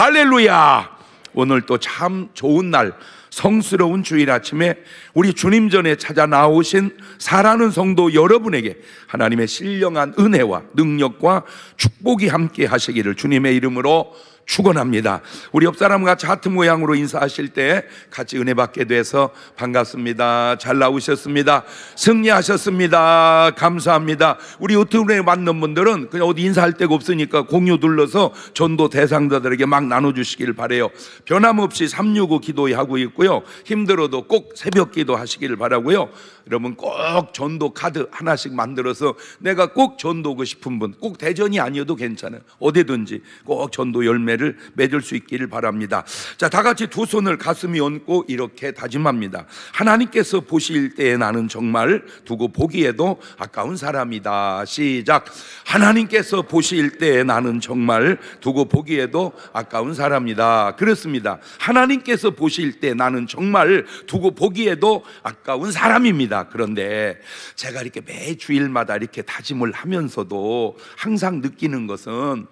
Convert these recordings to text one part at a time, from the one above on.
할렐루야. 오늘 또 참 좋은 날, 성스러운 주일 아침에 우리 주님 전에 찾아 나오신 사랑하는 성도 여러분에게 하나님의 신령한 은혜와 능력과 축복이 함께 하시기를 주님의 이름으로 축원합니다. 우리 옆 사람과 같이 하트 모양으로 인사하실 때 같이 은혜 받게 돼서 반갑습니다. 잘 나오셨습니다. 승리하셨습니다. 감사합니다. 우리 유튜브에 맞는 분들은 그냥 어디 인사할 데가 없으니까 공유 눌러서 전도 대상자들에게 막 나눠주시길 바래요. 변함없이 365 기도하고 있고요. 힘들어도 꼭 새벽 기도 하시길 바라고요. 여러분 꼭 전도 카드 하나씩 만들어서 내가 꼭 전도하고 싶은 분, 꼭 대전이 아니어도 괜찮아요. 어디든지 꼭 전도 열매를 맺을 수 있기를 바랍니다. 자, 다 같이 두 손을 가슴에 얹고 이렇게 다짐합니다. 하나님께서 보실 때에 나는 정말 두고 보기에도 아까운 사람이다. 시작. 하나님께서 보실 때에 나는 정말 두고 보기에도 아까운 사람이다. 그렇습니다. 하나님께서 보실 때 나는 정말 두고 보기에도 아까운 사람입니다. 그런데 제가 이렇게 매 주일마다 이렇게 다짐을 하면서도 항상 느끼는 것은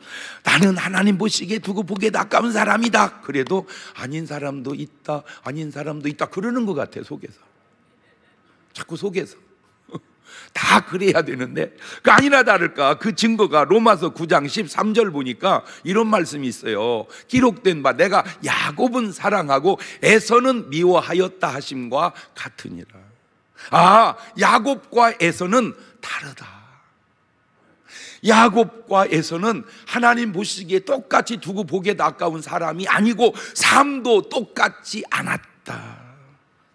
나는 하나님 보시기에 두고 보기에도 아까운 사람이다. 그래도 아닌 사람도 있다, 아닌 사람도 있다 그러는 것 같아. 속에서 자꾸 속에서 다 그래야 되는데 그 아니나 다를까 그 증거가 로마서 9장 13절 보니까 이런 말씀이 있어요. 기록된 바 내가 야곱은 사랑하고 에서는 미워하였다 하심과 같으니라. 아, 야곱과 에서는 다르다. 야곱과 에서는 하나님 보시기에 똑같이 두고 보기에도 아까운 사람이 아니고 삶도 똑같지 않았다.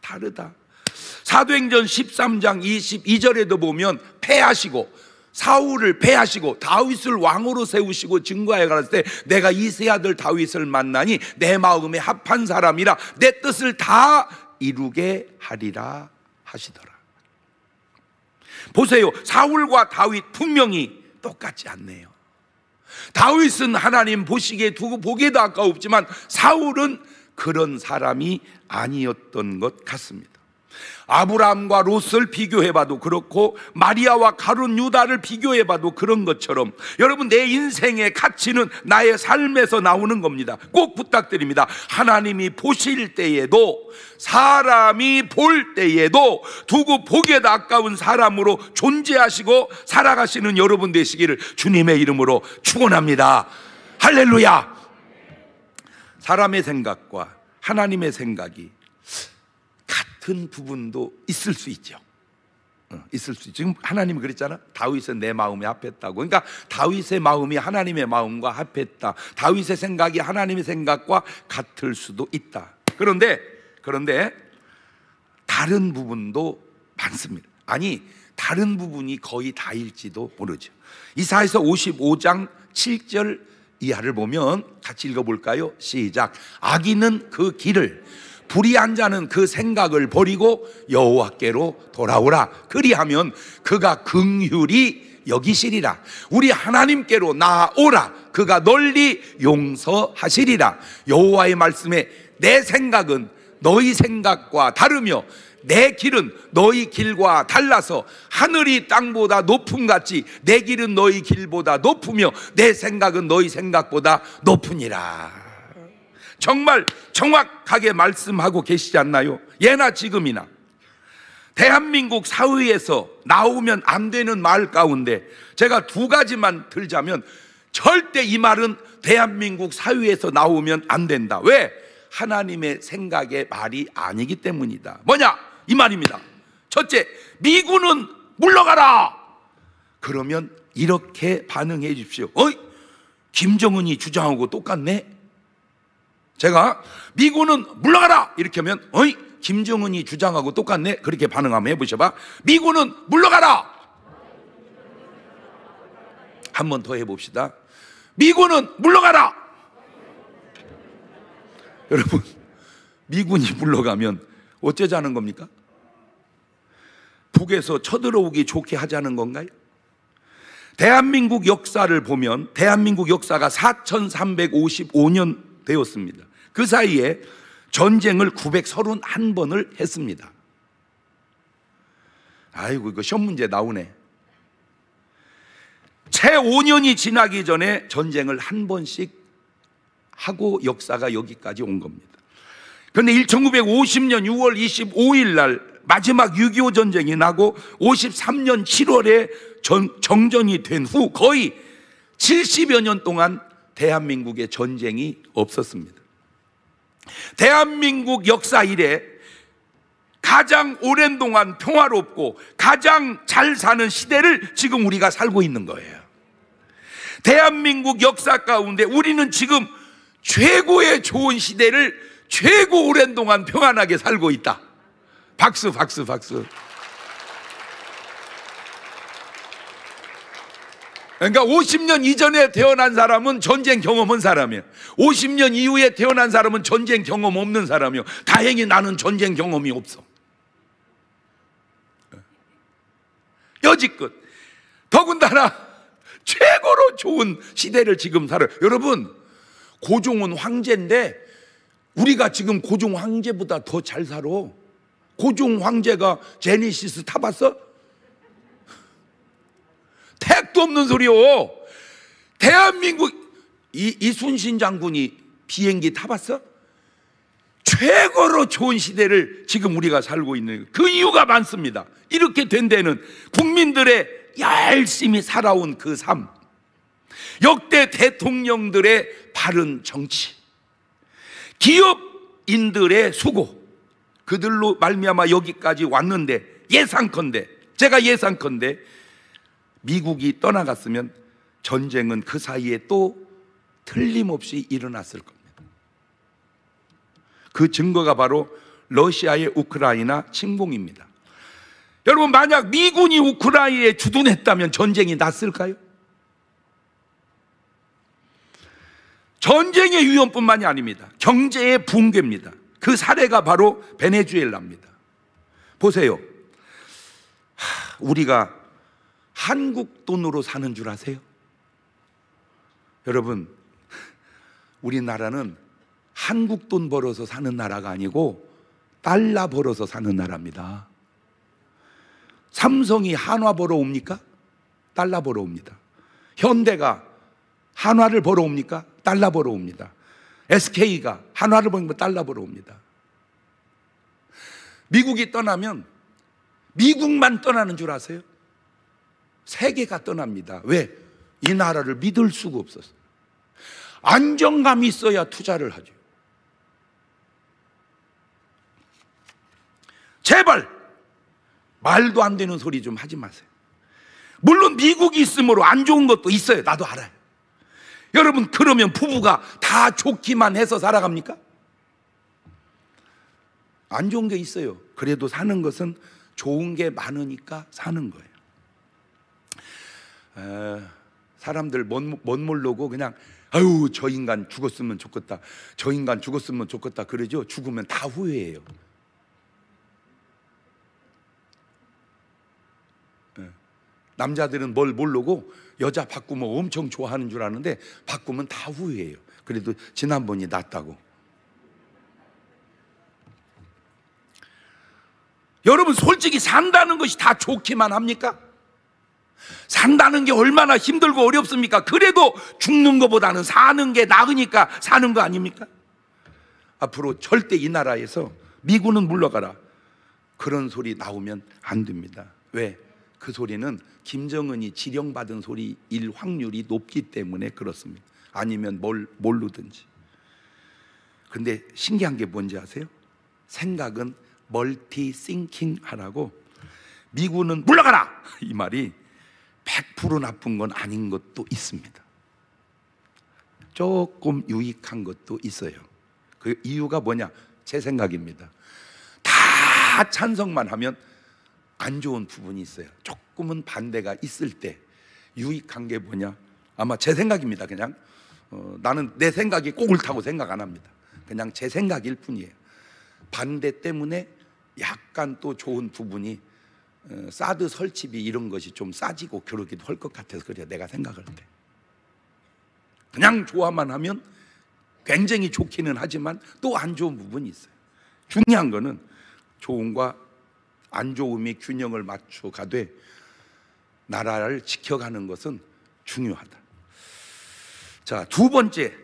다르다. 사도행전 13장 22절에도 보면 패하시고 사울을 패하시고 다윗을 왕으로 세우시고 증거하여 가라사대 내가 이세 아들 다윗을 만나니 내 마음에 합한 사람이라 내 뜻을 다 이루게 하리라 하시더라. 보세요. 사울과 다윗 분명히 똑같지 않네요. 다윗은 하나님 보시기에 두고 보기에도 아까웠지만 사울은 그런 사람이 아니었던 것 같습니다. 아브라함과 롯을 비교해봐도 그렇고 마리아와 가룟 유다를 비교해봐도 그런 것처럼 여러분 내 인생의 가치는 나의 삶에서 나오는 겁니다. 꼭 부탁드립니다. 하나님이 보실 때에도 사람이 볼 때에도 두고 보기에도 아까운 사람으로 존재하시고 살아가시는 여러분 되시기를 주님의 이름으로 축원합니다. 할렐루야. 사람의 생각과 하나님의 생각이 같은 부분도 있을 수 있죠. 있을 수 있죠. 지금 하나님이 그랬잖아. 다윗은 내 마음에 합했다고. 그러니까 다윗의 마음이 하나님의 마음과 합했다. 다윗의 생각이 하나님의 생각과 같을 수도 있다. 그런데 다른 부분도 많습니다. 아니 다른 부분이 거의 다일지도 모르죠. 이사야서 55장 7절 이하를 보면 같이 읽어볼까요? 시작. 악인은 그 길을 불의한 자는 그 생각을 버리고 여호와께로 돌아오라. 그리하면 그가 긍휼히 여기시리라. 우리 하나님께로 나아오라. 그가 널리 용서하시리라. 여호와의 말씀에 내 생각은 너희 생각과 다르며 내 길은 너희 길과 달라서 하늘이 땅보다 높음같이 내 길은 너희 길보다 높으며 내 생각은 너희 생각보다 높으니라. 정말 정확하게 말씀하고 계시지 않나요? 예나 지금이나 대한민국 사회에서 나오면 안 되는 말 가운데 제가 두 가지만 들자면 절대 이 말은 대한민국 사회에서 나오면 안 된다. 왜? 하나님의 생각의 말이 아니기 때문이다. 뭐냐? 이 말입니다. 첫째, 미군은 물러가라. 그러면 이렇게 반응해 주십시오. 어이? 김정은이 주장하고 똑같네? 제가 미군은 물러가라 이렇게 하면 어이? 김정은이 주장하고 똑같네? 그렇게 반응 한번 해보셔봐. 미군은 물러가라. 한 번 더 해봅시다. 미군은 물러가라. 여러분 미군이 물러가면 어쩌자는 겁니까? 북에서 쳐들어오기 좋게 하자는 건가요? 대한민국 역사를 보면 대한민국 역사가 4355년 되었습니다. 그 사이에 전쟁을 931번을 했습니다. 아이고 이거 시험 문제 나오네. 채 5년이 지나기 전에 전쟁을 한 번씩 하고 역사가 여기까지 온 겁니다. 그런데 1950년 6월 25일 날 마지막 6.25 전쟁이 나고 53년 7월에 정전이 된 후 거의 70여 년 동안 대한민국에 전쟁이 없었습니다. 대한민국 역사 이래 가장 오랜 동안 평화롭고 가장 잘 사는 시대를 지금 우리가 살고 있는 거예요. 대한민국 역사 가운데 우리는 지금 최고의 좋은 시대를 최고 오랜 동안 평안하게 살고 있다. 박수, 박수, 박수. 그러니까 50년 이전에 태어난 사람은 전쟁 경험 한 사람이에요. 50년 이후에 태어난 사람은 전쟁 경험 없는 사람이에요. 다행히 나는 전쟁 경험이 없어. 여지껏 더군다나 최고로 좋은 시대를 지금 살아요. 여러분, 고종은 황제인데 우리가 지금 고종 황제보다 더 잘 살아. 고종 황제가 제네시스 타봤어? 택도 없는 소리요. 대한민국 이순신 장군이 비행기 타봤어? 최고로 좋은 시대를 지금 우리가 살고 있는 거예요. 그 이유가 많습니다. 이렇게 된 데는 국민들의 열심히 살아온 그 삶, 역대 대통령들의 바른 정치, 기업인들의 수고, 그들로 말미암아 여기까지 왔는데 제가 예상컨대 미국이 떠나갔으면 전쟁은 그 사이에 또 틀림없이 일어났을 겁니다. 그 증거가 바로 러시아의 우크라이나 침공입니다. 여러분, 만약 미군이 우크라이나에 주둔했다면 전쟁이 났을까요? 전쟁의 위험뿐만이 아닙니다. 경제의 붕괴입니다. 그 사례가 바로 베네수엘라입니다. 보세요. 우리가 한국 돈으로 사는 줄 아세요? 여러분, 우리나라는 한국 돈 벌어서 사는 나라가 아니고 달러 벌어서 사는 나라입니다. 삼성이 한화 벌어 옵니까? 달러 벌어 옵니다. 현대가 한화를 벌어 옵니까? 달러 벌어 옵니다. SK가 한화를 벌면 달러 벌어 옵니다. 미국이 떠나면 미국만 떠나는 줄 아세요? 세계가 떠납니다. 왜? 이 나라를 믿을 수가 없었어요. 안정감이 있어야 투자를 하죠. 제발 말도 안 되는 소리 좀 하지 마세요. 물론 미국이 있으므로 안 좋은 것도 있어요. 나도 알아요. 여러분, 그러면 부부가 다 좋기만 해서 살아갑니까? 안 좋은 게 있어요. 그래도 사는 것은 좋은 게 많으니까 사는 거예요. 사람들 못 모르고 그냥 아유, 저 인간 죽었으면 좋겠다, 저 인간 죽었으면 좋겠다 그러죠. 죽으면 다 후회해요. 남자들은 뭘 모르고 여자 바꾸면 엄청 좋아하는 줄 아는데 바꾸면 다 후회해요. 그래도 지난번이 낫다고. 여러분, 솔직히 산다는 것이 다 좋기만 합니까? 산다는 게 얼마나 힘들고 어렵습니까? 그래도 죽는 것보다는 사는 게 나으니까 사는 거 아닙니까? 앞으로 절대 이 나라에서 미군은 물러가라 그런 소리 나오면 안 됩니다. 왜? 그 소리는 김정은이 지령받은 소리일 확률이 높기 때문에 그렇습니다. 아니면 모르든지. 근데 신기한 게 뭔지 아세요? 생각은 멀티싱킹 하라고. 미군은 물러가라! 이 말이 100% 나쁜 건 아닌 것도 있습니다. 조금 유익한 것도 있어요. 그 이유가 뭐냐? 제 생각입니다. 다 찬성만 하면 안 좋은 부분이 있어요. 조금은 반대가 있을 때 유익한 게 뭐냐? 아마 제 생각입니다. 그냥 나는 내 생각이 꼭 옳다고 생각 안 합니다. 그냥 제 생각일 뿐이에요. 반대 때문에 약간 또 좋은 부분이 사드 설치비 이런 것이 좀 싸지고 그러기도 할 것 같아서 그래요. 내가 생각할 때 그냥 좋아만 하면 굉장히 좋기는 하지만 또 안 좋은 부분이 있어요. 중요한 거는 좋음과 안 좋음이 균형을 맞춰 가되 나라를 지켜가는 것은 중요하다. 자, 두 번째,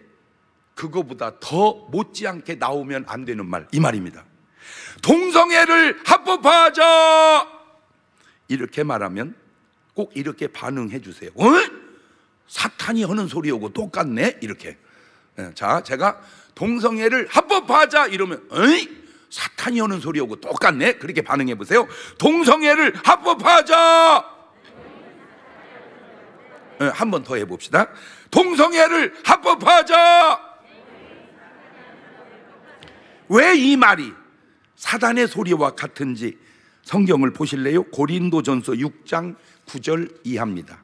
그거보다 더 못지않게 나오면 안 되는 말, 이 말입니다. 동성애를 합법화하자, 이렇게 말하면 꼭 이렇게 반응해 주세요. 사탄이 하는 소리하고 똑같네, 이렇게. 자, 제가 동성애를 합법화하자 이러면 사탄이 하는 소리하고 똑같네, 그렇게 반응해 보세요. 동성애를 합법화하자. 한 번 더 해봅시다. 동성애를 합법화하자. 왜 이 말이 사단의 소리와 같은지 성경을 보실래요? 고린도전서 6장 9절 이하입니다.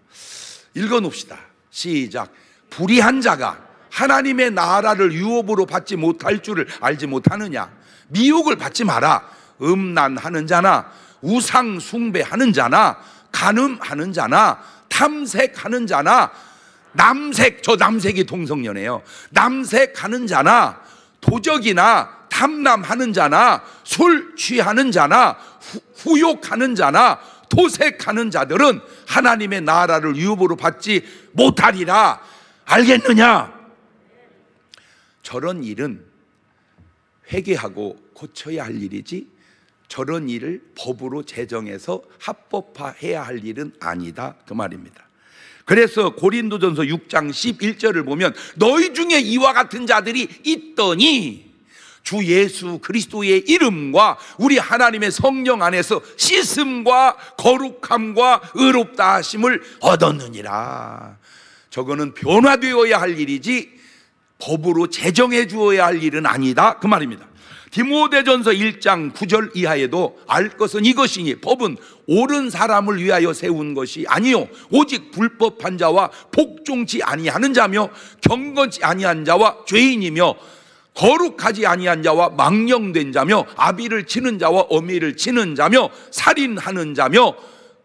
읽어놓읍시다. 시작. 불의한 자가 하나님의 나라를 유업으로 받지 못할 줄을 알지 못하느냐. 미혹을 받지 마라. 음란하는 자나 우상 숭배하는 자나 간음하는 자나 탐색하는 자나, 남색, 저 남색이 동성연애예요. 남색하는 자나 도적이나 탐남하는 자나 술 취하는 자나 후욕하는 자나 도색하는 자들은 하나님의 나라를 유업으로 받지 못하리라. 알겠느냐? 저런 일은 회개하고 고쳐야 할 일이지, 저런 일을 법으로 제정해서 합법화해야 할 일은 아니다, 그 말입니다. 그래서 고린도전서 6장 11절을 보면 너희 중에 이와 같은 자들이 있더니 주 예수 그리스도의 이름과 우리 하나님의 성령 안에서 씻음과 거룩함과 의롭다 하심을 얻었느니라. 저거는 변화되어야 할 일이지 법으로 제정해 주어야 할 일은 아니다, 그 말입니다. 디모데전서 1장 9절 이하에도 알 것은 이것이니 법은 옳은 사람을 위하여 세운 것이 아니요 오직 불법한 자와 복종치 아니하는 자며 경건치 아니한 자와 죄인이며 거룩하지 아니한 자와 망령된 자며 아비를 치는 자와 어미를 치는 자며 살인하는 자며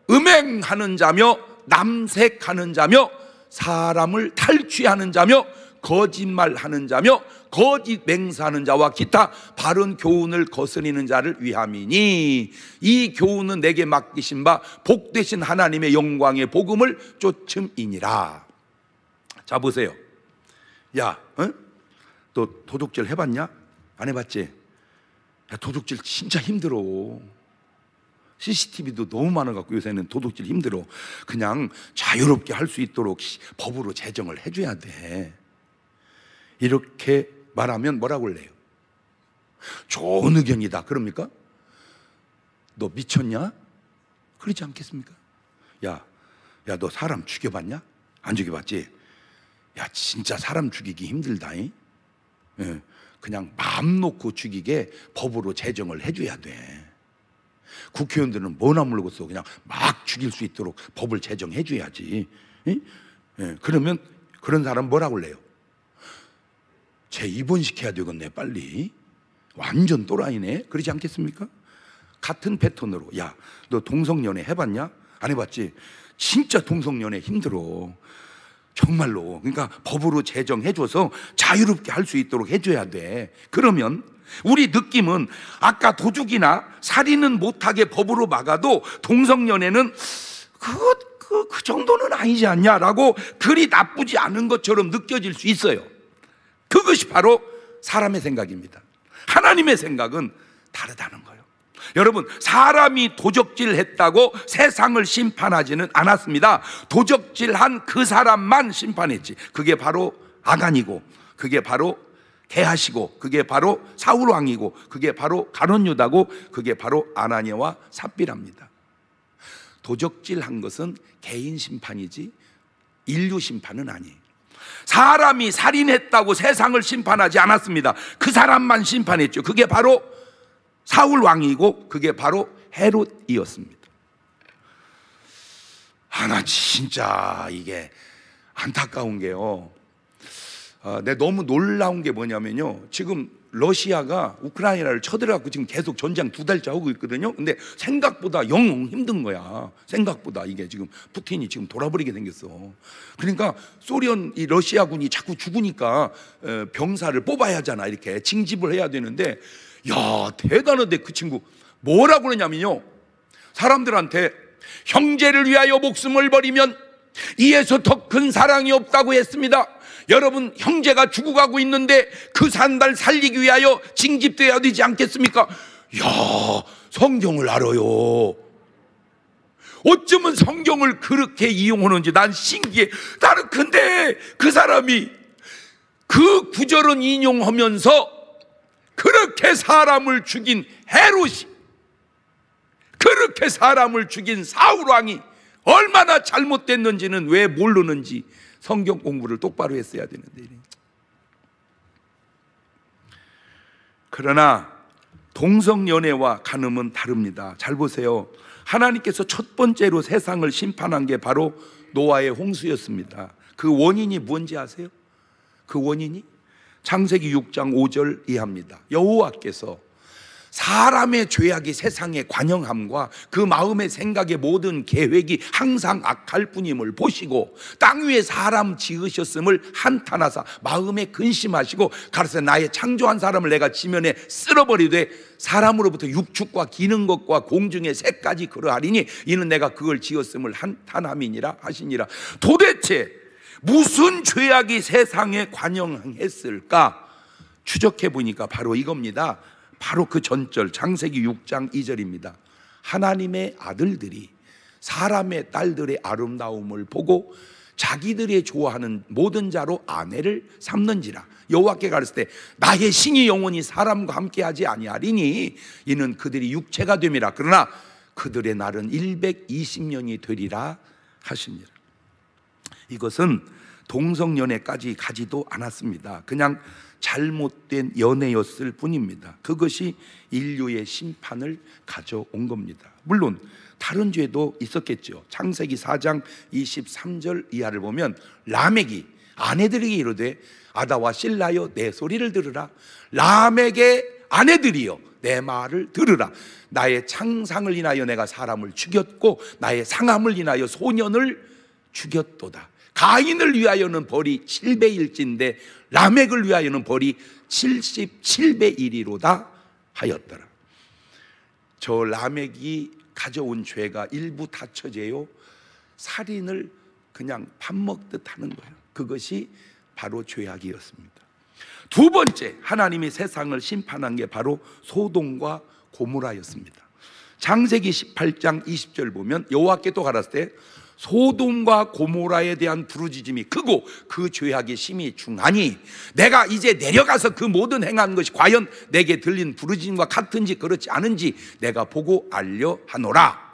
음행하는 자며 남색하는 자며 사람을 탈취하는 자며 거짓말하는 자며 거짓 맹세하는 자와 기타 바른 교훈을 거스리는 자를 위함이니 이 교훈은 내게 맡기신 바 복되신 하나님의 영광의 복음을 쫓음이니라. 자, 보세요. 야, 너 도둑질 해봤냐? 안 해봤지? 야, 도둑질 진짜 힘들어. CCTV도 너무 많아갖고 요새는 도둑질 힘들어. 그냥 자유롭게 할 수 있도록 법으로 제정을 해줘야 돼. 이렇게 말하면 뭐라고 할래요? 좋은 의견이다, 그럽니까? 너 미쳤냐? 그러지 않겠습니까? 야, 너 사람 죽여봤냐? 안 죽여봤지? 야, 진짜 사람 죽이기 힘들다. 예, 그냥 마음 놓고 죽이게 법으로 제정을 해줘야 돼. 국회의원들은 뭐나 모르겠어. 그냥 막 죽일 수 있도록 법을 제정해줘야지. 그러면 그런 사람 뭐라고 할래요? 쟤 입원시켜야 되겠네, 빨리. 완전 또라이네, 그러지 않겠습니까? 같은 패턴으로, 야, 너 동성연애 해봤냐? 안 해봤지? 진짜 동성연애 힘들어, 정말로. 그러니까 법으로 제정해줘서 자유롭게 할 수 있도록 해줘야 돼. 그러면 우리 느낌은 아까 도둑이나 살인은 못하게 법으로 막아도 동성연애는 그 정도는 아니지 않냐라고 그리 나쁘지 않은 것처럼 느껴질 수 있어요. 그것이 바로 사람의 생각입니다. 하나님의 생각은 다르다는 거예요. 여러분, 사람이 도적질 했다고 세상을 심판하지는 않았습니다. 도적질한 그 사람만 심판했지. 그게 바로 아간이고, 그게 바로 게하시고, 그게 바로 사울 왕이고, 그게 바로 가룟 유다고, 그게 바로 아나니아와 삽비라입니다. 도적질한 것은 개인 심판이지 인류 심판은 아니에요. 사람이 살인했다고 세상을 심판하지 않았습니다. 그 사람만 심판했죠. 그게 바로 사울 왕이고 그게 바로 헤롯이었습니다. 나 진짜 이게 안타까운 게요, 내 너무 놀라운 게 뭐냐면요, 지금 러시아가 우크라이나를 쳐들어갖고 지금 계속 전쟁 2달째 하고 있거든요. 근데 생각보다 영 힘든 거야. 생각보다. 이게 지금 푸틴이 지금 돌아버리게 생겼어. 그러니까 소련, 이 러시아군이 자꾸 죽으니까 병사를 뽑아야 하잖아. 이렇게 징집을 해야 되는데, 야, 대단한데 그 친구 뭐라고 그러냐면요, 사람들한테 형제를 위하여 목숨을 버리면 이에서 더 큰 사랑이 없다고 했습니다. 여러분 형제가 죽어가고 있는데 그 산발 살리기 위하여 징집되어야 되지 않겠습니까? 야, 성경을 알아요. 어쩌면 성경을 그렇게 이용하는지 난 신기해. 나는 근데 그 사람이 그 구절은 인용하면서 그렇게 사람을 죽인 헤롯이, 그렇게 사람을 죽인 사울왕이 얼마나 잘못됐는지는 왜 모르는지 성경 공부를 똑바로 했어야 되는데. 그러나 동성연애와 간음은 다릅니다. 잘 보세요. 하나님께서 첫 번째로 세상을 심판한 게 바로 노아의 홍수였습니다. 그 원인이 뭔지 아세요? 그 원인이 창세기 6장 5절 이하입니다. 여호와께서 사람의 죄악이 세상에 관영함과 그 마음의 생각의 모든 계획이 항상 악할 뿐임을 보시고 땅 위에 사람 지으셨음을 한탄하사 마음에 근심하시고 가로되 나의 창조한 사람을 내가 지면에 쓸어버리되 사람으로부터 육축과 기는 것과 공중의 새까지 그러하리니 이는 내가 그걸 지었음을 한탄함이니라 하시니라. 도대체 무슨 죄악이 세상에 관영했을까? 추적해 보니까 바로 이겁니다. 바로 그 전절 창세기 6장 2절입니다. 하나님의 아들들이 사람의 딸들의 아름다움을 보고 자기들의 좋아하는 모든 자로 아내를 삼는지라. 여호와께 가르칠 때 나의 신이 영원히 사람과 함께하지 아니하리니 이는 그들이 육체가 됨이라. 그러나 그들의 날은 120년이 되리라 하시니라. 이것은 동성연애까지 가지도 않았습니다. 그냥 잘못된 연애였을 뿐입니다. 그것이 인류의 심판을 가져온 겁니다. 물론 다른 죄도 있었겠죠. 창세기 4장 23절 이하를 보면 라멕이 아내들에게 이르되 아다와 실라여 내 소리를 들으라. 라멕의 아내들이여 내 말을 들으라. 나의 창상을 인하여 내가 사람을 죽였고 나의 상함을 인하여 소년을 죽였도다. 가인을 위하여는 벌이 7배일진데 라멕을 위하여는 벌이 77배 1이로다 하였더라. 저 라멕이 가져온 죄가 일부 다처제요 살인을 그냥 밥 먹듯 하는 거예요. 그것이 바로 죄악이었습니다. 두 번째 하나님이 세상을 심판한 게 바로 소돔과 고모라였습니다. 창세기 18장 20절 보면 여호와께 또 가라사대 때 소돔과 고모라에 대한 부르짖음이 크고 그 죄악이 심히 중하니 내가 이제 내려가서 그 모든 행한 것이 과연 내게 들린 부르짖음과 같은지 그렇지 않은지 내가 보고 알려 하노라.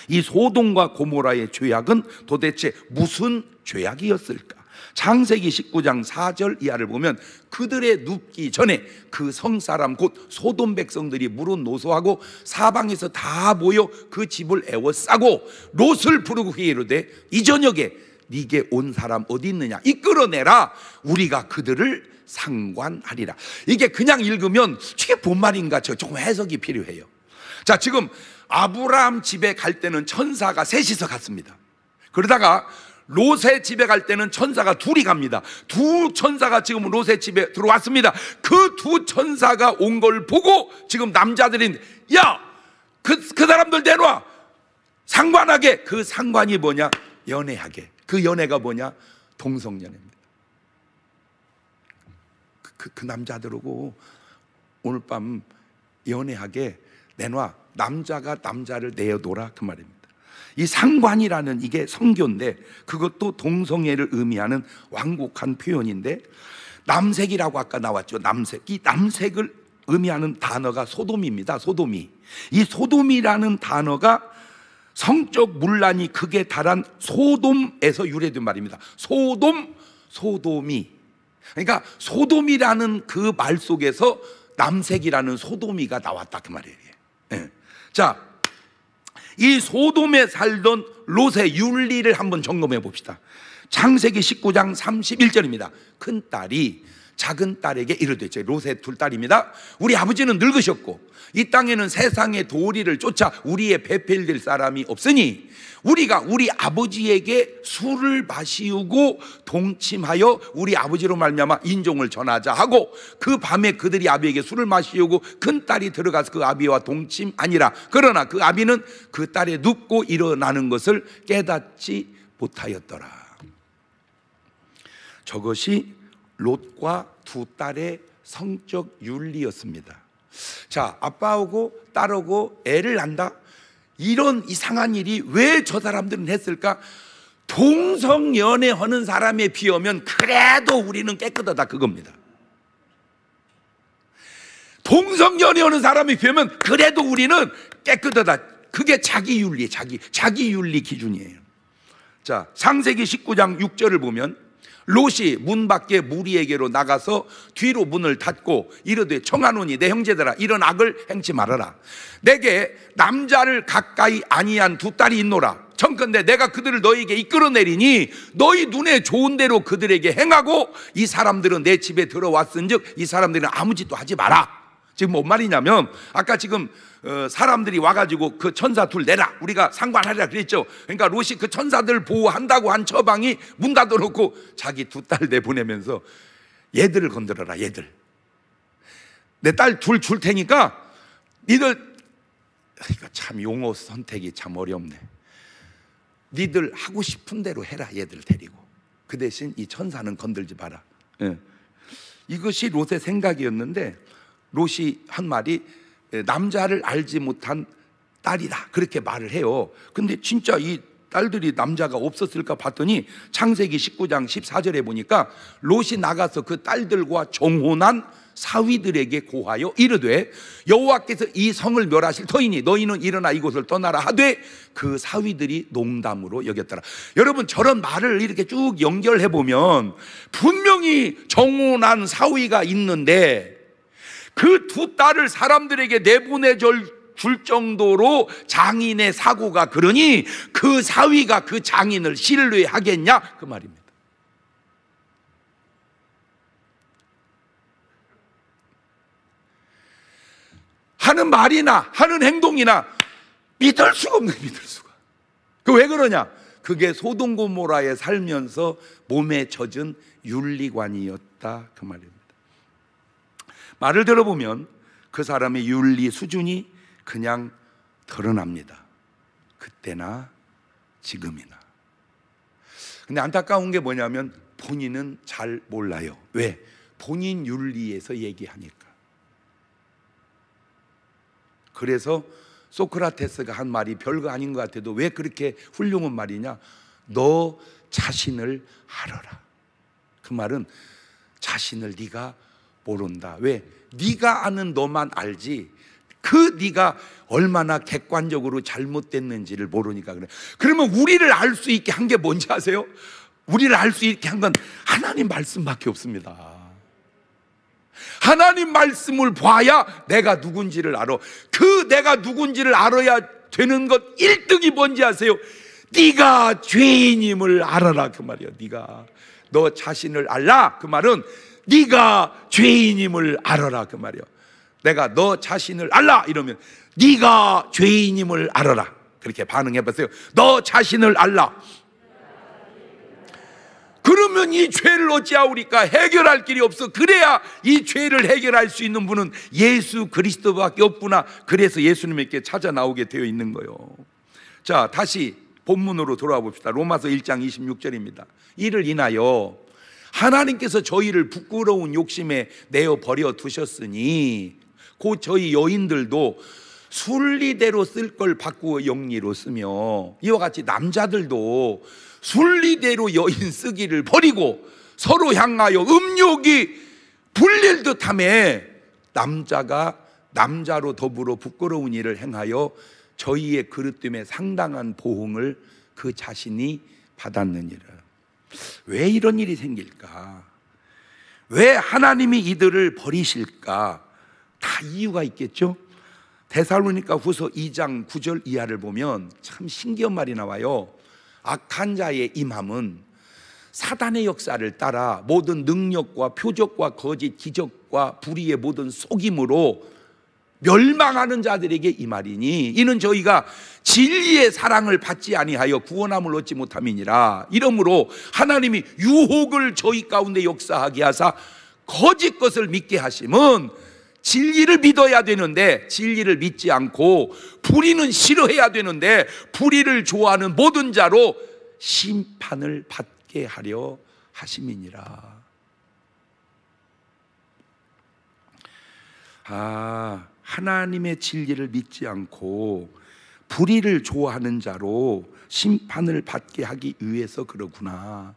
이 소돔과 고모라의 죄악은 도대체 무슨 죄악이었을까? 창세기 19장 4절 이하를 보면 그들의 눕기 전에 그 성사람 곧 소돔 백성들이 물은 노소하고 사방에서 다 모여 그 집을 에워싸고 롯을 부르고 그에게 이르되 이 저녁에 네게 온 사람 어디 있느냐 이끌어내라 우리가 그들을 상관하리라. 이게 그냥 읽으면 이게 뭔 말인가 조금 해석이 필요해요. 자, 지금 아브라함 집에 갈 때는 천사가 셋이서 갔습니다. 그러다가 롯의 집에 갈 때는 천사가 둘이 갑니다. 두 천사가 지금 롯의 집에 들어왔습니다. 그 두 천사가 온 걸 보고 지금 남자들이 야, 그 사람들 내놔. 상관하게. 그 상관이 뭐냐? 연애하게. 그 연애가 뭐냐? 동성연애입니다. 그 남자들하고 오늘 밤 연애하게 내놔. 남자가 남자를 내어둬라 그 말입니다. 이 상관이라는 이게 성교인데 그것도 동성애를 의미하는 완곡한 표현인데 남색이라고 아까 나왔죠. 남색. 이 남색을 의미하는 단어가 소돔입니다. 소돔이. 이 소돔이라는 단어가 성적 문란이 극에 달한 소돔에서 유래된 말입니다. 소돔, 소돔이. 그러니까 소돔이라는 그 말 속에서 남색이라는 소돔이가 나왔다 그 말이에요. 네. 자, 이 소돔에 살던 롯의 윤리를 한번 점검해 봅시다. 창세기 19장 31절입니다. 큰 딸이 작은 딸에게 이르되, 롯의 둘 딸입니다. 우리 아버지는 늙으셨고 이 땅에는 세상의 도리를 쫓아 우리의 배필될 사람이 없으니 우리가 우리 아버지에게 술을 마시우고 동침하여 우리 아버지로 말미암아 인종을 전하자 하고 그 밤에 그들이 아비에게 술을 마시우고 큰 딸이 들어가서 그 아비와 동침하니라. 그러나 그 아비는 그 딸에 눕고 일어나는 것을 깨닫지 못하였더라. 저것이 롯과 두 딸의 성적 윤리였습니다. 자, 아빠하고 딸하고 애를 낳는다? 이런 이상한 일이 왜 저 사람들은 했을까? 동성연애 하는 사람에 비하면 그래도 우리는 깨끗하다, 그겁니다. 동성연애 하는 사람에 비하면 그래도 우리는 깨끗하다. 그게 자기 윤리, 자기 윤리 기준이에요. 자, 창세기 19장 6절을 보면 롯이 문 밖에 무리에게로 나가서 뒤로 문을 닫고 이르되 청하노니 내 형제들아 이런 악을 행치 말아라. 내게 남자를 가까이 아니한 두 딸이 있노라. 청컨대 내가 그들을 너희에게 이끌어내리니 너희 눈에 좋은 대로 그들에게 행하고 이 사람들은 내 집에 들어왔은즉 이 사람들은 아무 짓도 하지 마라. 지금 뭔 말이냐면 아까 지금 사람들이 와가지고 그 천사 둘 내라, 우리가 상관하리라 그랬죠. 그러니까 롯이 그 천사들 보호한다고 한 처방이 문 닫아놓고 자기 두 딸 내보내면서 얘들을 건드려라, 얘들. 내 딸 둘 줄 테니까 니들, 이거 참 용어 선택이 참 어렵네. 니들 하고 싶은 대로 해라, 얘들 데리고. 그 대신 이 천사는 건들지 마라. 이것이 롯의 생각이었는데 롯이 한 말이 남자를 알지 못한 딸이다, 그렇게 말을 해요. 근데 진짜 이 딸들이 남자가 없었을까 봤더니 창세기 19장 14절에 보니까 롯이 나가서 그 딸들과 정혼한 사위들에게 고하여 이르되 여호와께서 이 성을 멸하실 터이니 너희는 일어나 이곳을 떠나라 하되 그 사위들이 농담으로 여겼더라. 여러분, 저런 말을 이렇게 쭉 연결해 보면 분명히 정혼한 사위가 있는데 그 두 딸을 사람들에게 내보내줄 정도로 장인의 사고가 그러니 그 사위가 그 장인을 신뢰하겠냐, 그 말입니다. 하는 말이나 하는 행동이나 믿을 수가 없네, 믿을 수가. 그 왜 그러냐? 그게 소돔 고모라에 살면서 몸에 젖은 윤리관이었다, 그 말입니다. 말을 들어보면 그 사람의 윤리 수준이 그냥 드러납니다. 그때나 지금이나. 근데 안타까운 게 뭐냐면 본인은 잘 몰라요. 왜? 본인 윤리에서 얘기하니까. 그래서 소크라테스가 한 말이 별거 아닌 것 같아도 왜 그렇게 훌륭한 말이냐? 너 자신을 알아라. 그 말은 자신을 네가 모른다. 왜? 네가 아는 너만 알지 그 네가 얼마나 객관적으로 잘못됐는지를 모르니까 그래. 그러면 우리를 알 수 있게 한 게 뭔지 아세요? 우리를 알 수 있게 한 건 하나님 말씀밖에 없습니다. 하나님 말씀을 봐야 내가 누군지를 알아. 그 내가 누군지를 알아야 되는 것 1등이 뭔지 아세요? 네가 죄인임을 알아라, 그 말이야. 네가 너 자신을 알라, 그 말은 네가 죄인임을 알아라, 그 말이야. 내가 너 자신을 알라 이러면 네가 죄인임을 알아라, 그렇게 반응해 보세요. 너 자신을 알라. 그러면 이 죄를 어찌하오리까? 해결할 길이 없어. 그래야 이 죄를 해결할 수 있는 분은 예수 그리스도밖에 없구나. 그래서 예수님께 찾아 나오게 되어 있는 거예요. 자, 다시 본문으로 돌아와 봅시다. 로마서 1장 26절입니다. 이를 인하여 하나님께서 저희를 부끄러운 욕심에 내어 버려 두셨으니 곧 저희 여인들도 순리대로 쓸 걸 바꾸어 영리로 쓰며, 이와 같이 남자들도 순리대로 여인 쓰기를 버리고 서로 향하여 음욕이 불릴 듯하며 남자가 남자로 더불어 부끄러운 일을 행하여 저희의 그릇됨에 상당한 보응을 그 자신이 받았느니라. 왜 이런 일이 생길까? 왜 하나님이 이들을 버리실까? 다 이유가 있겠죠? 데살로니가 후서 2장 9절 이하를 보면 참 신기한 말이 나와요. 악한 자의 임함은 사단의 역사를 따라 모든 능력과 표적과 거짓 기적과 불의의 모든 속임으로 멸망하는 자들에게 이 말이니 이는 저희가 진리의 사랑을 받지 아니하여 구원함을 얻지 못함이니라. 이러므로 하나님이 유혹을 저희 가운데 역사하게 하사 거짓 것을 믿게 하심은 진리를 믿어야 되는데 진리를 믿지 않고 불의는 싫어해야 되는데 불의를 좋아하는 모든 자로 심판을 받게 하려 하심이니라. 하나님의 진리를 믿지 않고 불의를 좋아하는 자로 심판을 받게 하기 위해서 그러구나.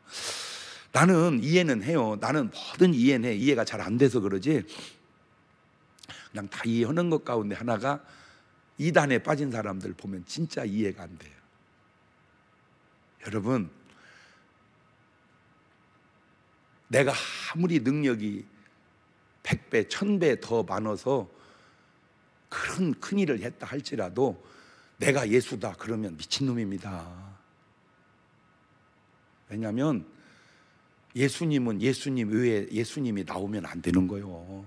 나는 이해는 해요. 나는 뭐든 이해는 해. 이해가 잘 안 돼서 그러지, 그냥 다 이해하는 것 가운데 하나가, 이단에 빠진 사람들 보면 진짜 이해가 안 돼요. 여러분, 내가 아무리 능력이 100배, 1000배 더 많아서 그런 큰일을 했다 할지라도 내가 예수다 그러면 미친놈입니다. 왜냐하면 예수님은 예수님 외에 예수님이 나오면 안 되는 거예요.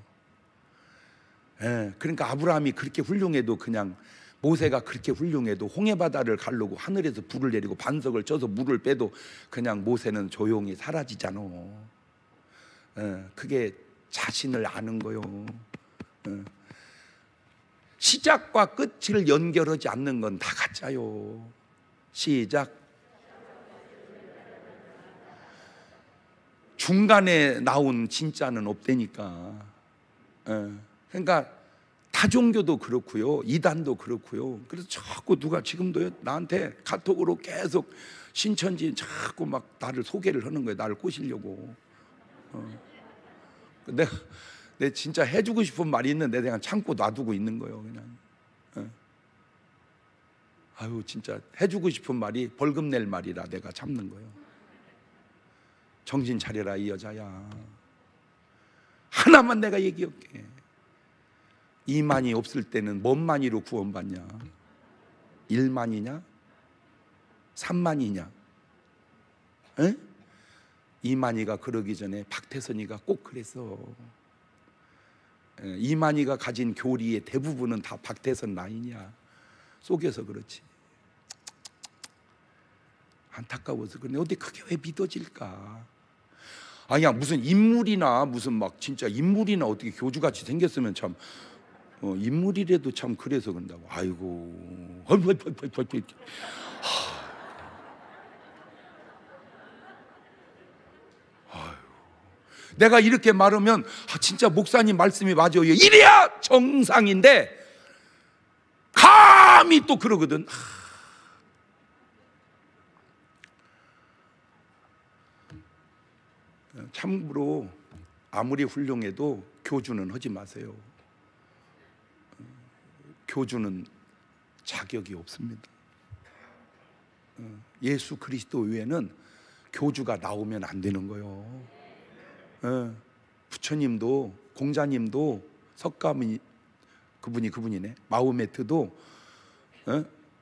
그러니까 아브라함이 그렇게 훌륭해도, 그냥 모세가 그렇게 훌륭해도 홍해바다를 가르고 하늘에서 불을 내리고 반석을 쳐서 물을 빼도 그냥 모세는 조용히 사라지잖아. 그게 자신을 아는 거요. 시작과 끝을 연결하지 않는 건 다 가짜요. 시작. 중간에 나온 진짜는 없다니까. 그러니까 타종교도 그렇고요, 이단도 그렇고요. 그래서 자꾸 누가 지금도 나한테 카톡으로 계속 신천지 자꾸 막 나를 소개를 하는 거예요. 나를 꼬시려고. 내가 진짜 해주고 싶은 말이 있는데 그냥 참고 놔두고 있는 거예요. 그냥. 아유, 진짜 해주고 싶은 말이 벌금 낼 말이라 내가 참는 거예요. 정신 차려라 이 여자야. 하나만 내가 얘기할게. 이만이 없을 때는 뭔 만이로 구원받냐? 1만이냐? 3만이냐? 이만희가 그러기 전에 박태선이가 꼭 그랬어. 이만희가 가진 교리의 대부분은 다 박태선 라인이야. 속여서 그렇지. 안타까워서. 그런데 어디 그게 왜 믿어질까? 아니야, 무슨 인물이나 무슨 막 진짜 인물이나 어떻게 교주같이 생겼으면 참, 인물이라도 참 그래서 그런다고. 아이고, 내가 이렇게 말하면 진짜 목사님 말씀이 맞아요, 이래야 정상인데 감히 또 그러거든. 참고로 아무리 훌륭해도 교주는 하지 마세요. 교주는 자격이 없습니다. 예수 그리스도 외에는 교주가 나오면 안 되는 거예요. 부처님도, 공자님도, 석가모니, 그분이네, 마호메트도,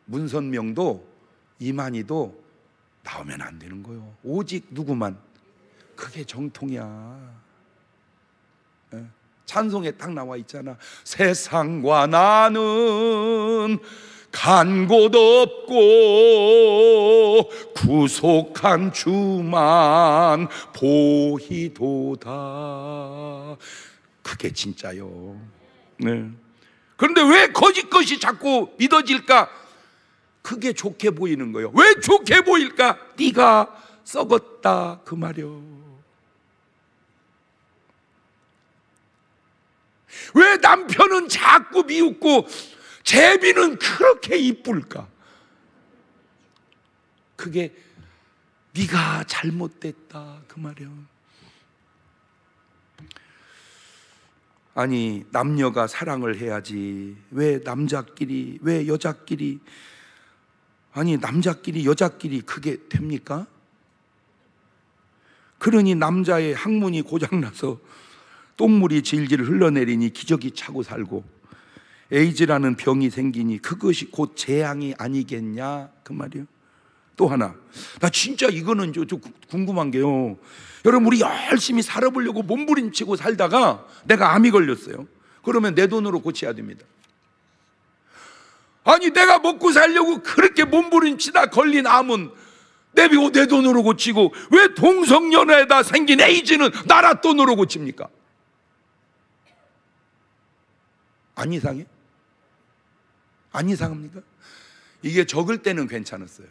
문선명도, 이만희도 나오면 안 되는 거예요. 오직 누구만? 그게 정통이야. 찬송에 딱 나와 있잖아. 세상과 나는 간 곳 없고 구속한 주만 보이도다. 그게 진짜요. 그런데 왜 거짓 것이 자꾸 믿어질까? 그게 좋게 보이는 거예요. 왜 좋게 보일까? 네가 썩었다 그 말이요. 왜 남편은 자꾸 미웃고 제비는 그렇게 이쁠까? 그게 네가 잘못됐다 그 말이야. 아니, 남녀가 사랑을 해야지 왜 남자끼리, 왜 여자끼리, 아니 남자끼리 여자끼리 그게 됩니까? 그러니 남자의 항문이 고장나서 똥물이 질질 흘러내리니 기저귀 차고 살고, 에이즈라는 병이 생기니 그것이 곧 재앙이 아니겠냐 그 말이에요. 또 하나, 나 진짜 이거는 좀 궁금한 게요, 여러분 우리 열심히 살아보려고 몸부림치고 살다가 내가 암이 걸렸어요. 그러면 내 돈으로 고쳐야 됩니다. 아니 내가 먹고 살려고 그렇게 몸부림치다 걸린 암은 내 돈으로 고치고, 왜 동성연애에다 생긴 에이즈는 나라 돈으로 고칩니까? 안 이상해? 안 이상합니까? 이게 적을 때는 괜찮았어요.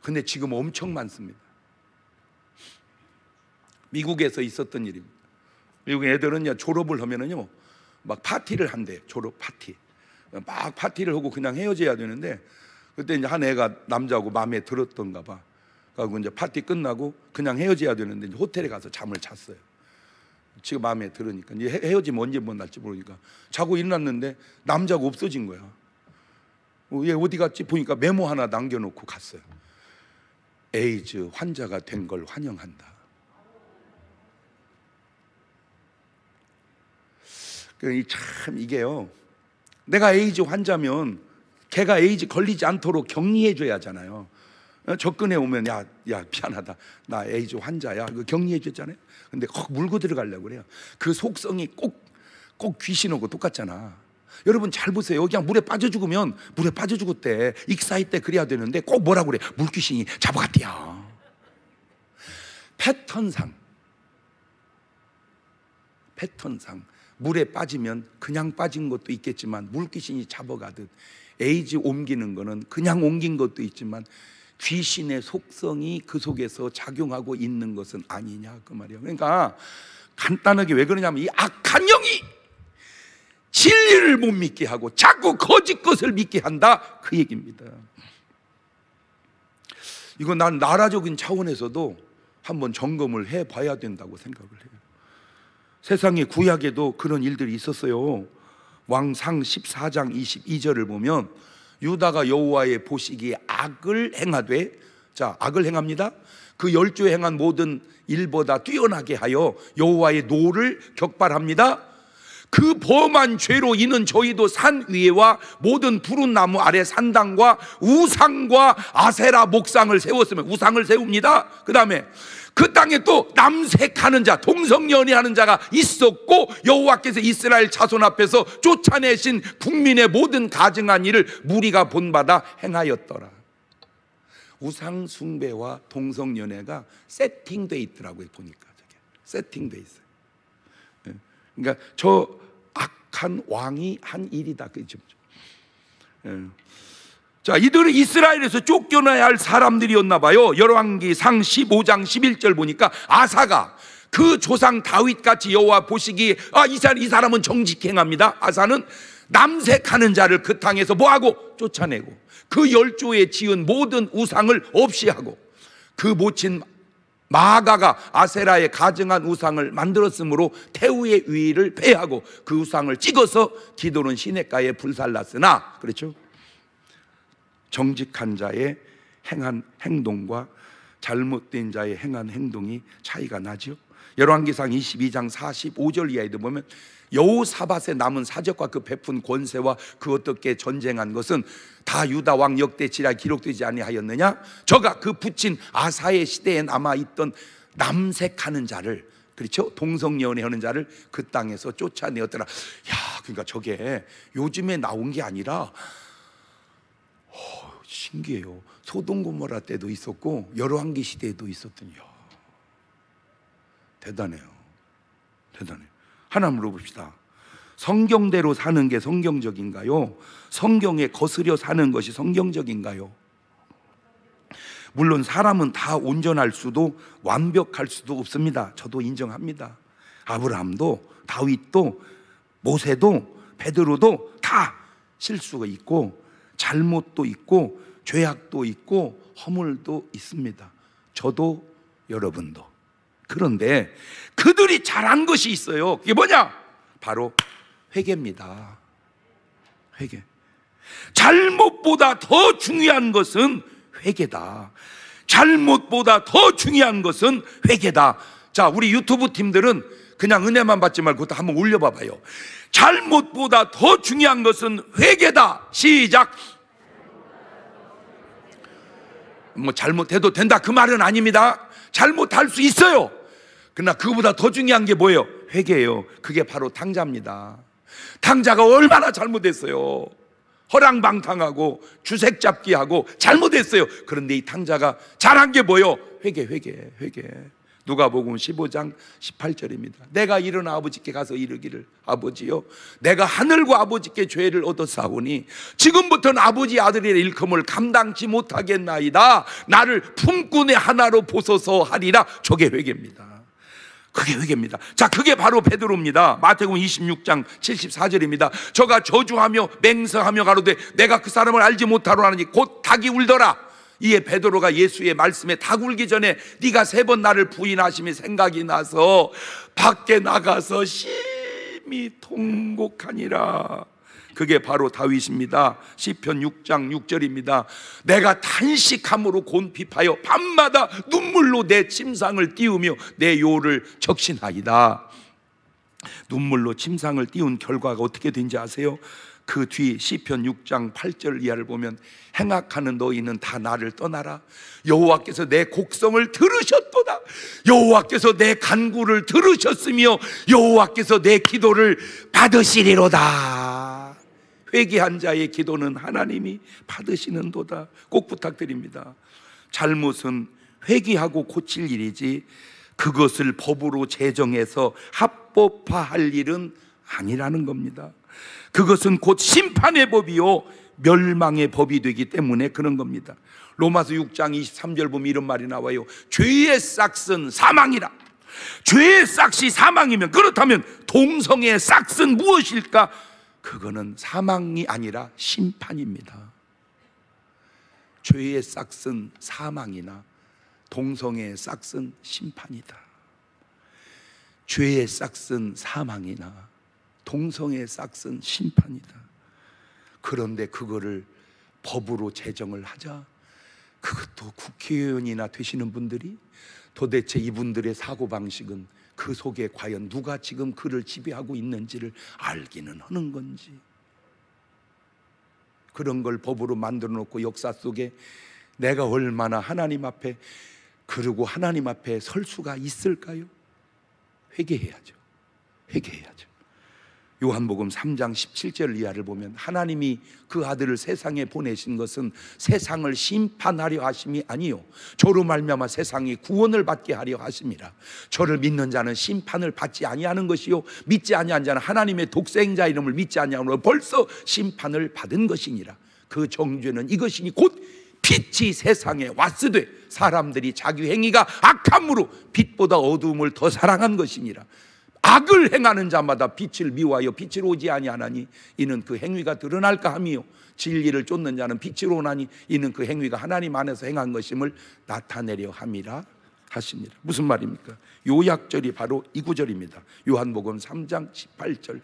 근데 지금 엄청 많습니다. 미국에서 있었던 일입니다. 미국 애들은 졸업을 하면은요 막 파티를 한대. 졸업 파티. 막 파티를 하고 그냥 헤어져야 되는데, 그때 이제 한 애가 남자하고 마음에 들었던가 봐. 그리고 이제 파티 끝나고 그냥 헤어져야 되는데 이제 호텔에 가서 잠을 잤어요. 지금 마음에 들으니까 이제 헤어지면 언제 만날지 모르니까 자고 일어났는데 남자가 없어진 거야. 얘 어디 갔지? 보니까 메모 하나 남겨놓고 갔어요. 에이즈 환자가 된 걸 환영한다. 참 이게요, 내가 에이즈 환자면 걔가 에이즈 걸리지 않도록 격리해 줘야 하잖아요. 접근해 오면 야 미안하다, 나 에이즈 환자야, 그 격리해 줬잖아요. 근데 물고 들어가려고 그래요. 그 속성이 꼭 귀신하고 똑같잖아. 여러분 잘 보세요. 그냥 물에 빠져 죽으면 물에 빠져 죽었대, 익사이 때 그래야 되는데 꼭 뭐라고 그래? 물귀신이 잡아갔대요. 패턴상 물에 빠지면 그냥 빠진 것도 있겠지만 물귀신이 잡아가듯 에이즈 옮기는 거는 그냥 옮긴 것도 있지만 귀신의 속성이 그 속에서 작용하고 있는 것은 아니냐 그 말이에요. 그러니까 간단하게 왜 그러냐면 이 악한 영이 진리를 못 믿게 하고 자꾸 거짓 것을 믿게 한다 그 얘기입니다. 이거 난 나라적인 차원에서도 한번 점검을 해봐야 된다고 생각을 해요. 세상의 구약에도 그런 일들이 있었어요. 왕상 14장 22절을 보면 유다가 여호와의 보시기에 악을 행하되, 자 악을 행합니다. 그 10조에 행한 모든 일보다 뛰어나게 하여 여호와의 노를 격발합니다. 그 범한 죄로 이는 저희도 산 위에와 모든 푸른 나무 아래 산당과 우상과 아세라 목상을 세웠으면, 우상을 세웁니다. 그 다음에 그 땅에 또 남색하는 자, 동성연애하는 자가 있었고 여호와께서 이스라엘 자손 앞에서 쫓아내신 국민의 모든 가증한 일을 무리가 본받아 행하였더라. 우상 숭배와 동성연애가 세팅돼 있더라고요. 보니까 저게 세팅돼 있어요. 그러니까 저 악한 왕이 한 일이다 그죠? 자, 이들은 이스라엘에서 쫓겨나야 할 사람들이었나 봐요. 열왕기상 15장 11절 보니까 아사가 그 조상 다윗같이 여호와 보시기에 이 사람은 정직행합니다. 아사는 남색하는 자를 그 땅에서 뭐하고? 쫓아내고 그 10조에 지은 모든 우상을 없이 하고 그 모친 마아가가 아세라의 가증한 우상을 만들었으므로 태우의 위를 패하고 그 우상을 찍어서 기도는 시냇가에 불살랐으나, 그렇죠? 정직한 자의 행한 행동과 잘못된 자의 행한 행동이 차이가 나죠. 열왕기상 22장 45절 이하에도 보면 여호사밧의 남은 사적과 그 베푼 권세와 그 어떻게 전쟁한 것은 다 유다 왕 역대지라 기록되지 아니하였느냐? 저가 그 붙인 아사의 시대에 남아있던 남색하는 자를, 그렇죠? 동성연애하는 자를 그 땅에서 쫓아내었더라. 그러니까 저게 요즘에 나온 게 아니라 신기해요. 소돔고모라 때도 있었고 열왕기 시대에도 있었더니 대단해요. 하나 물어봅시다. 성경대로 사는 게 성경적인가요? 성경에 거스려 사는 것이 성경적인가요? 물론 사람은 다 온전할 수도 완벽할 수도 없습니다. 저도 인정합니다. 아브라함도 다윗도 모세도 베드로도 다 실수가 있고 잘못도 있고 죄악도 있고 허물도 있습니다. 저도 여러분도. 그런데 그들이 잘한 것이 있어요. 그게 뭐냐? 바로 회개입니다. 회개. 잘못보다 더 중요한 것은 회개다. 잘못보다 더 중요한 것은 회개다. 자, 우리 유튜브 팀들은 그냥 은혜만 받지 말고 그것도 한번 올려봐봐요. 잘못보다 더 중요한 것은 회개다. 시작. 뭐 잘못해도 된다 그 말은 아닙니다. 잘못할 수 있어요. 그러나 그거보다 더 중요한 게 뭐예요? 회개예요. 그게 바로 탕자입니다. 탕자가 얼마나 잘못했어요. 허랑방탕하고 주색 잡기하고 잘못했어요. 그런데 이 탕자가 잘한 게 뭐예요? 회개. 누가복음 15장 18절입니다. 내가 일어나 아버지께 가서 이르기를, 아버지요, 내가 하늘과 아버지께 죄를 얻었사오니 지금부터는 아버지 아들의 일컴을 감당치 못하겠나이다. 나를 품꾼의 하나로 보소서 하리라. 저게 회개입니다. 그게 회개입니다. 자, 그게 바로 베드로입니다. 마태복음 26장 74절입니다. 저가 저주하며 맹세하며 가로되 내가 그 사람을 알지 못하노라 하니 곧 닭이 울더라. 이에 베드로가 예수의 말씀에 닭 울기 전에 네가 3번 나를 부인하심이 생각이 나서 밖에 나가서 심히 통곡하니라. 그게 바로 다윗입니다. 시편 6장 6절입니다. 내가 탄식함으로 곤핍하여 밤마다 눈물로 내 침상을 띄우며 내 요를 적신하이다. 눈물로 침상을 띄운 결과가 어떻게 된지 아세요? 그 뒤 시편 6장 8절 이하를 보면 행악하는 너희는 다 나를 떠나라. 여호와께서 내 곡성을 들으셨도다. 여호와께서 내 간구를 들으셨으며 여호와께서 내 기도를 받으시리로다. 회개한 자의 기도는 하나님이 받으시는도다. 꼭 부탁드립니다. 잘못은 회개하고 고칠 일이지 그것을 법으로 제정해서 합법화할 일은 아니라는 겁니다. 그것은 곧 심판의 법이요 멸망의 법이 되기 때문에 그런 겁니다. 로마서 6장 23절 보면 이런 말이 나와요. 죄의 싹은 사망이라. 죄의 싹이 사망이면, 그렇다면 동성의 싹은 무엇일까? 그거는 사망이 아니라 심판입니다. 죄의 싹은 사망이나 동성의 싹은 심판이다. 죄의 싹은 사망이나 동성의 싹은 심판이다. 그런데 그거를 법으로 제정을 하자. 그것도 국회의원이나 되시는 분들이 도대체 이분들의 사고방식은 그 속에 과연 누가 지금 그를 지배하고 있는지를 알기는 하는 건지, 그런 걸 법으로 만들어 놓고 역사 속에 내가 얼마나 하나님 앞에, 그리고 하나님 앞에 설 수가 있을까요? 회개해야죠. 회개해야죠. 요한복음 3장 17절 이하를 보면 하나님이 그 아들을 세상에 보내신 것은 세상을 심판하려 하심이 아니요 저로 말미암아 세상이 구원을 받게 하려 하심이라. 저를 믿는 자는 심판을 받지 아니하는 것이요 믿지 아니한 자는 하나님의 독생자 이름을 믿지 아니하므로 벌써 심판을 받은 것이니라. 그 정죄는 이것이니 곧 빛이 세상에 왔으되 사람들이 자기 행위가 악함으로 빛보다 어두움을 더 사랑한 것이니라. 악을 행하는 자마다 빛을 미워하여 빛을 오지 아니하나니 이는 그 행위가 드러날까 함이요 진리를 쫓는 자는 빛으로 오나니 이는 그 행위가 하나님 안에서 행한 것임을 나타내려 함이라 하십니다. 무슨 말입니까? 요약절이 바로 이 구절입니다. 요한복음 3장 18절.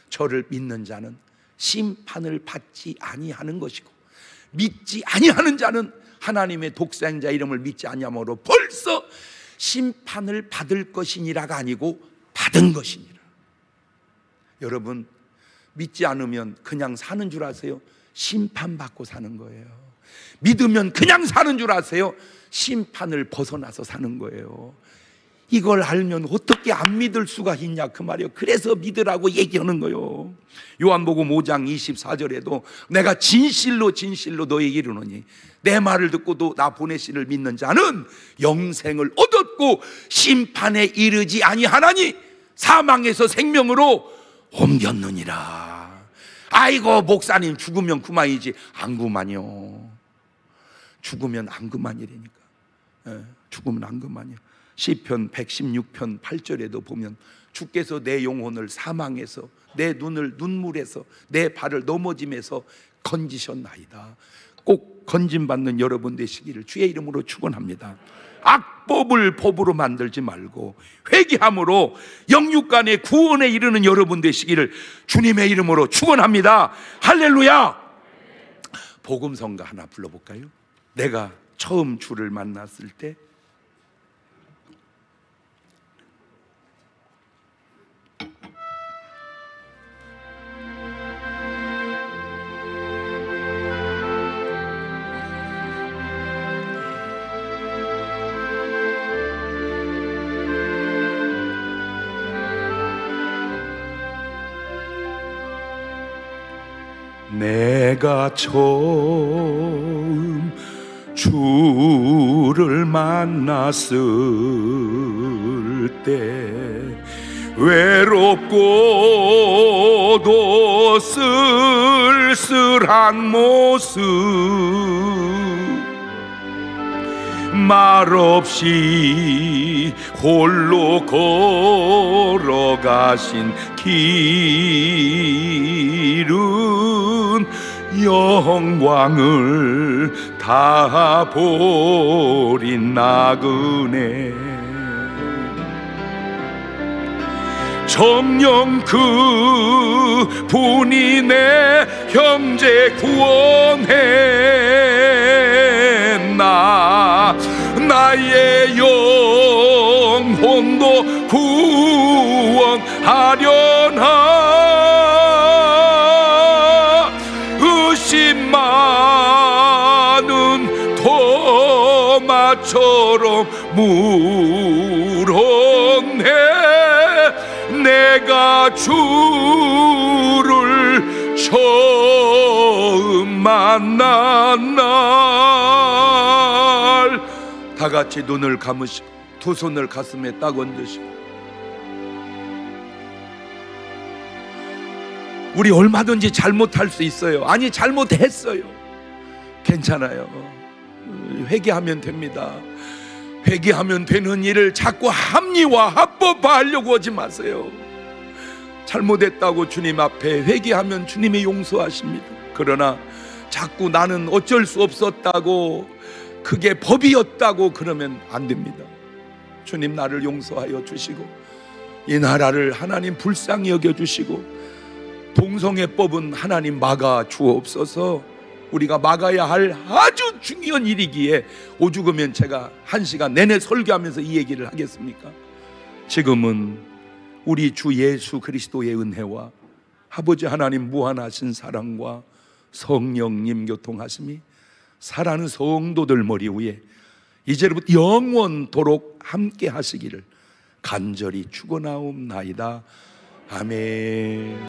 저를 믿는 자는 심판을 받지 아니하는 것이고 믿지 아니하는 자는 하나님의 독생자 이름을 믿지 아니하므로 벌써 심판을 받을 것이니라가 아니고 받은 것이니라. 여러분, 믿지 않으면 그냥 사는 줄 아세요? 심판받고 사는 거예요. 믿으면 그냥 사는 줄 아세요? 심판을 벗어나서 사는 거예요. 이걸 알면 어떻게 안 믿을 수가 있냐 그 말이에요. 그래서 믿으라고 얘기하는 거예요. 요한복음 5장 24절에도 내가 진실로 진실로 너에게 이르노니 내 말을 듣고도 나 보내시를 믿는 자는 영생을 얻었고 심판에 이르지 아니하나니 사망에서 생명으로 옮겼느니라. 아이고 목사님 죽으면 그만이지. 안 그만이요. 죽으면 안 그만이라니까. 죽으면 안 그만이요. 시편 116편 8절에도 보면 주께서 내 영혼을 사망에서 내 눈을 눈물에서 내 발을 넘어짐에서 건지셨나이다. 꼭 건짐받는 여러분 되시기를 주의 이름으로 축원합니다. 악법을 법으로 만들지 말고 회개함으로 영육간의 구원에 이르는 여러분 되시기를 주님의 이름으로 축원합니다. 할렐루야. 복음성가 하나 불러볼까요? 내가 처음 주를 만났을 때 내가 처음 주를 만났을 때 외롭고도 쓸쓸한 모습 말없이 홀로 걸어가신 길은 영광을 다 버린 나그네. 정녕 그분이 내 형제 구원했나. 나의 영혼도 구원하려나. 의심 많은 토마처럼 물었네. 내가 주를 처음 만난 날. 다 같이 눈을 감으시고 두 손을 가슴에 딱 얹으시고, 우리 얼마든지 잘못할 수 있어요. 아니, 잘못했어요. 괜찮아요. 회개하면 됩니다. 회개하면 되는 일을 자꾸 합리화 합법화하려고 하지 마세요. 잘못했다고 주님 앞에 회개하면 주님이 용서하십니다. 그러나 자꾸 나는 어쩔 수 없었다고, 그게 법이었다고 그러면 안 됩니다. 주님 나를 용서하여 주시고 이 나라를 하나님 불쌍히 여겨주시고 동성애법은 하나님 막아 주옵소서. 우리가 막아야 할 아주 중요한 일이기에 오죽하면 제가 1시간 내내 설교하면서 이 얘기를 하겠습니까? 지금은 우리 주 예수 그리스도의 은혜와 아버지 하나님 무한하신 사랑과 성령님 교통하심이 사랑하는 성도들 머리 위에 이제부터 영원토록 함께 하시기를 간절히 축원하옵나이다. 아멘.